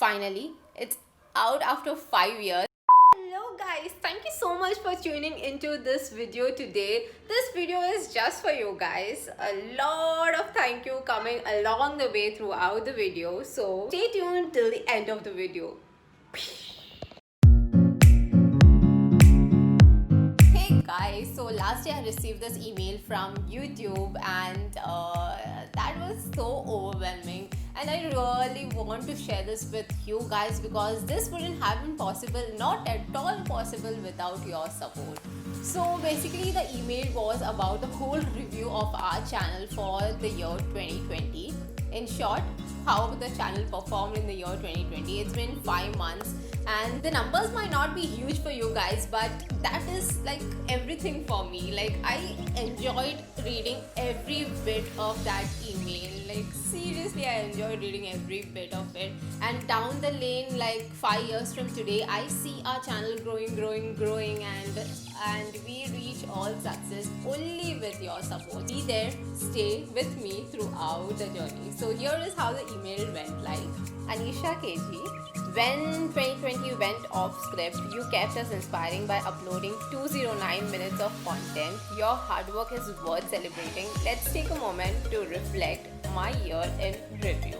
Finally, it's out after 5 years. Hello guys, thank you so much for tuning into this video today. This video is just for you guys. A lot of thank you coming along the way throughout the video. So stay tuned till the end of the video. Hey guys, so last day I received this email from YouTube and that was so overwhelming, and I really want to share this with you guys because this wouldn't have been possible, not at all possible, without your support. So basically the email was about the whole review of our channel for the year 2020. In short, how the channel performed in the year 2020. It's been 5 months and the numbers might not be huge for you guys, but that is like everything for me. Like, I enjoyed reading every bit of that email. Like, seriously, I enjoyed reading every bit of it. And down the lane, like 5 years from today, I see our channel growing, and we reach all success only with your support. Be there, stay with me throughout the journey. So here is how the email went like. Anisha KG, when 2020 went off script, you kept us inspiring by uploading 209 minutes of content. Your hard work is worth celebrating. Let's take a moment to reflect my year in review.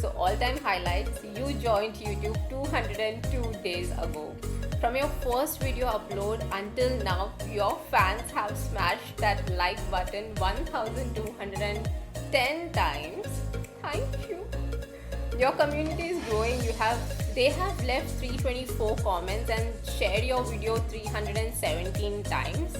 So all-time highlights, you joined YouTube 202 days ago. From your first video upload until now, your fans have smashed that like button 1210 times. Thank you. Your community is growing. They have left 324 comments and shared your video 317 times.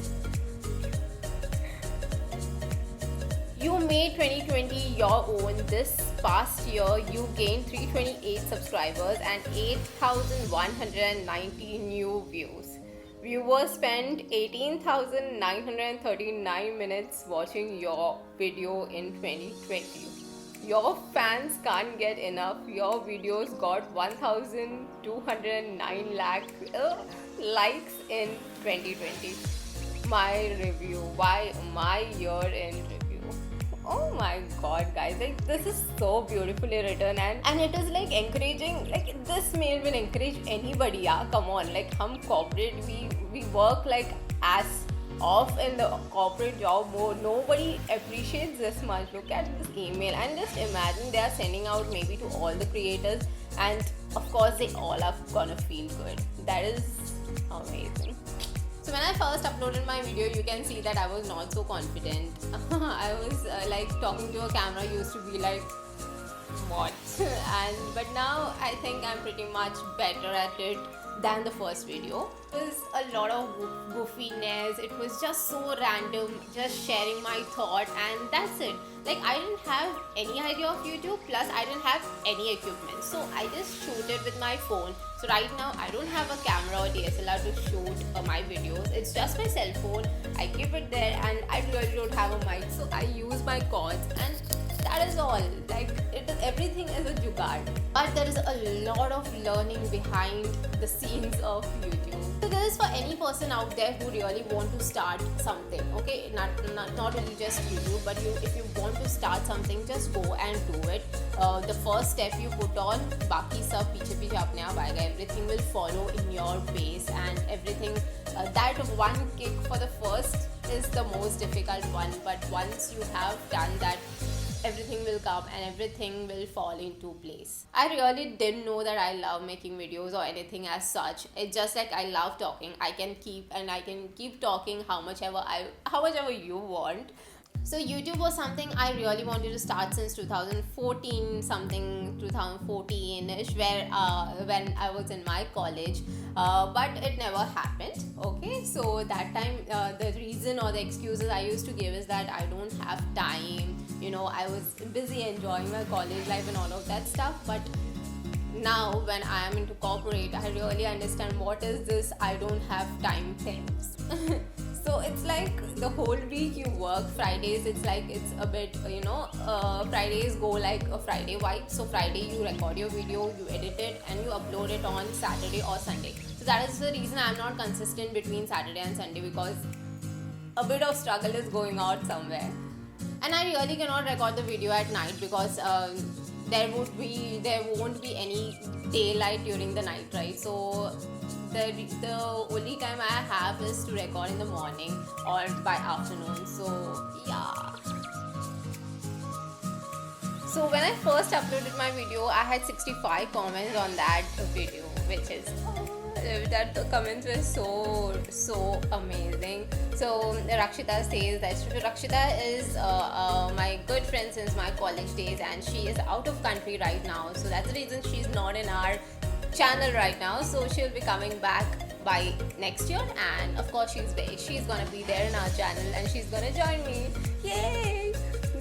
You made 2020 your own. This past year, you gained 328 subscribers and 8,190 new views. Viewers spent 18,939 minutes watching your video in 2020. Your fans can't get enough. Your videos got 1,209 lakh likes in 2020. My review. Why my year in review? Oh my god, guys, like, this is so beautifully written, and it is like encouraging. Like, this mail will encourage anybody. Yeah, come on, like, hum corporate, we work like ass off in the corporate job mode. Nobody appreciates this much. Look at this email and just imagine they are sending out maybe to all the creators, and of course they all are gonna feel good. That is amazing. So when I first uploaded my video, you can see that I was not so confident. I was like, talking to a camera used to be like, what? But now I think I'm pretty much better at it than the first video. It was a lot of goofiness. It was just so random, just sharing my thought, and that's it. Like, I didn't have any idea of YouTube, plus I didn't have any equipment, so I just shoot it with my phone. So right now I don't have a camera or DSLR to shoot my videos. It's just my cell phone. I keep it there, and I really don't have a mic, so I use my cords, and that is all. Like, everything is a jugaad. But there is a lot of learning behind the scenes of YouTube. So this is for any person out there who really want to start something. Okay, not only just YouTube, but if you want to start something, just go and do it. The first step you put on, baki sab piche apne aap aayega. Everything will follow in your pace, and everything. That one kick for the first is the most difficult one, but once you have done that, everything will come and everything will fall into place. I really didn't know that I love making videos or anything as such. It's just like, I love talking. I can keep talking how much ever you want. So YouTube was something I really wanted to start since 2014-ish, where when I was in my college, but it never happened. Okay, so that time the reason or the excuses I used to give is that I don't have time. I was busy enjoying my college life and all of that stuff. But now when I am into corporate, I really understand what is this I don't have time things. So it's like the whole week you work. Fridays, it's like, it's a bit, Fridays go like a Friday vibe. So Friday you record your video, you edit it, and you upload it on Saturday or Sunday. So that is the reason I'm not consistent between Saturday and Sunday, because a bit of struggle is going out somewhere. And I really cannot record the video at night because there won't be any daylight during the night, right? So the only time I have is to record in the morning or by afternoon. So yeah. So when I first uploaded my video, I had 65 comments on that video, which is that the comments were so amazing. So Rakshita says that Rakshita is my good friend since my college days, and she is out of country right now. So that's the reason she's not in our channel right now. So she'll be coming back by next year, and of course she's gonna be there in our channel, and she's gonna join me. Yay!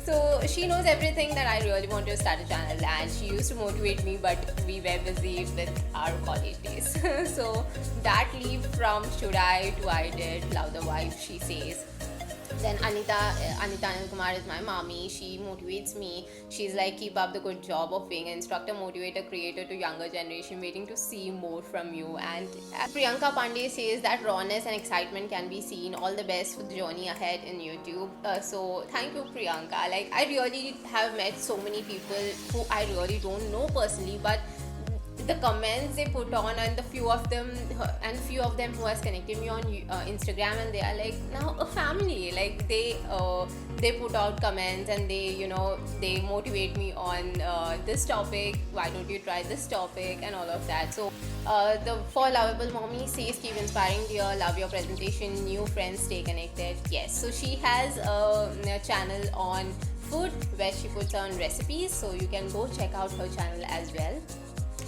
So she knows everything that I really want to start a channel, and she used to motivate me, but we were busy with our college days. So that leap from should I to I did, love the wife, she says. Then Anita Anil Kumar is my mommy. She motivates me. She's like, keep up the good job of being an instructor, motivator, creator to younger generation, waiting to see more from you. And Priyanka Pandey says that rawness and excitement can be seen. All the best for the journey ahead in YouTube. So thank you, Priyanka. Like, I really have met so many people who I really don't know personally, but the comments they put on, and few of them who has connected me on Instagram, and they are like now a family. Like they put out comments, and they motivate me on this topic, why don't you try this topic, and all of that. So the for lovable mommy says, keep inspiring dear, love your presentation, new friends, stay connected. Yes, so she has a channel on food where she puts on recipes, so you can go check out her channel as well.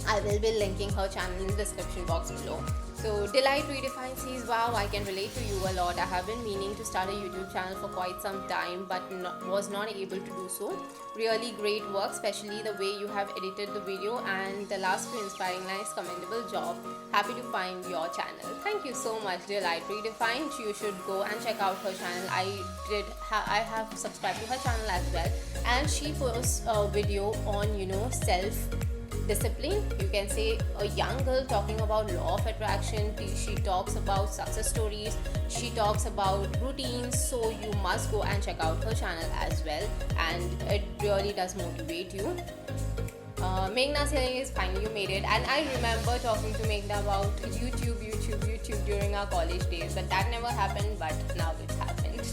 I will be linking her channel in the description box below. So Delight Redefined says, wow, I can relate to you a lot. I have been meaning to start a YouTube channel for quite some time, but was not able to do so. Really great work, especially the way you have edited the video, and the last few inspiring lines, commendable job. Happy to find your channel. Thank you so much, Delight Redefined. You should go and check out her channel. I have subscribed to her channel as well, and she posts a video on self discipline. You can say a young girl talking about law of attraction. She talks about success stories, she talks about routines. So you must go and check out her channel as well, and it really does motivate you. Meghna saying is, finally you made it. And I remember talking to Meghna about YouTube during our college days, but that never happened, but now it happened.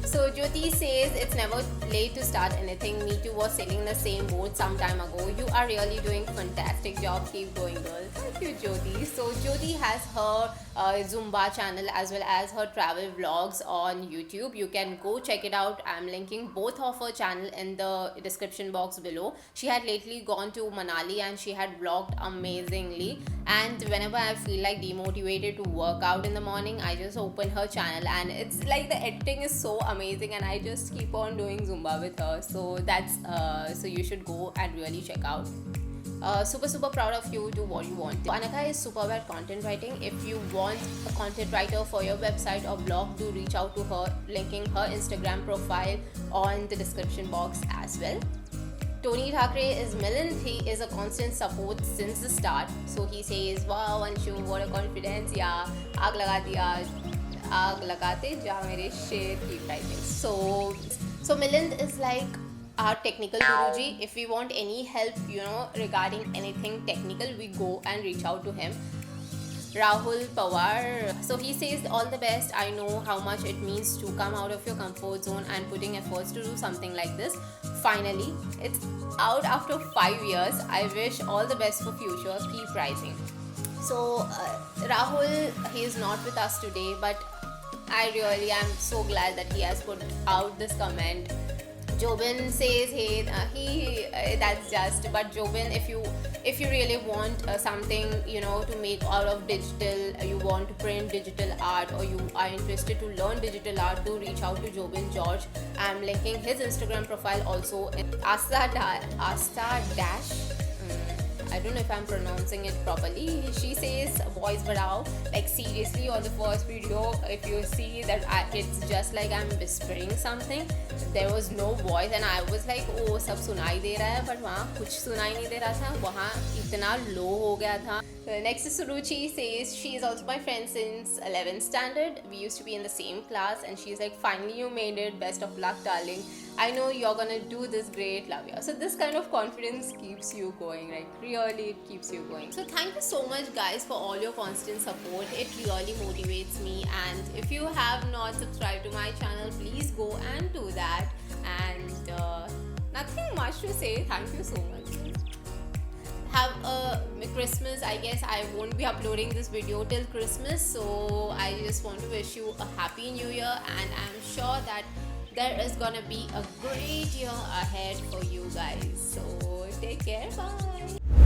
So Jyoti says, it's never late to start anything. Me too was sailing in the same boat some time ago. You are really doing fantastic job. Keep going, girl. Thank you, Jyoti. So Jyoti has her Zumba channel as well as her travel vlogs on YouTube. You can go check it out. I'm linking both of her channel in the description box below. She had lately gone to Manali, and she had vlogged amazingly. And whenever I feel like demotivated to work out in the morning, I just open her channel, and it's like the editing is so amazing, and I just keep on doing Zumba with her. So that's so you should go and really check out. Super proud of you. Do what you want. Anaka is superb at content writing. If you want a content writer for your website or blog, do reach out to her, linking her Instagram profile on the description box as well. Tony Thakre is Milind. He is a constant support since the start. So he says, wow, Anshu, what a confidence. Yeah, aag laga diya. Aag lagate ja mere sher, keep writing. So Milind is like our technical guruji. If we want any help, regarding anything technical, we go and reach out to him. Rahul Pawar. So he says, all the best. I know how much it means to come out of your comfort zone and putting efforts to do something like this. Finally, it's out after 5 years. I wish all the best for future. Keep rising. So Rahul, he is not with us today, but I really am so glad that he has put out this comment. Jobin says, hey, that's just. But Jobin, if you really want something, to make out of digital, you want to print digital art, or you are interested to learn digital art, do reach out to Jobin George. I'm linking his Instagram profile also in Asta Dash. I don't know if I'm pronouncing it properly. She says, voice badao. Like, seriously, on the first video, if you see that it's just like I'm whispering something. There was no voice, and I was like, oh, सब सुनाई दे रहा है, but वहाँ कुछ सुनाई नहीं दे रहा था. वहाँ इतना low हो गया था. Next is Suruchi. Says, she is also my friend since 11th standard. We used to be in the same class, and she's like, finally you made it. Best of luck, darling. I know you're gonna do this great, Lavya. So this kind of confidence keeps you going, like really it keeps you going. So thank you so much guys for all your constant support. It really motivates me, and if you have not subscribed to my channel, please go and do that. And nothing much to say. Thank you so much. Have a Christmas. I guess I won't be uploading this video till Christmas, so I just want to wish you a happy new year, and I'm sure that there is gonna be a great year ahead for you guys. So take care, bye.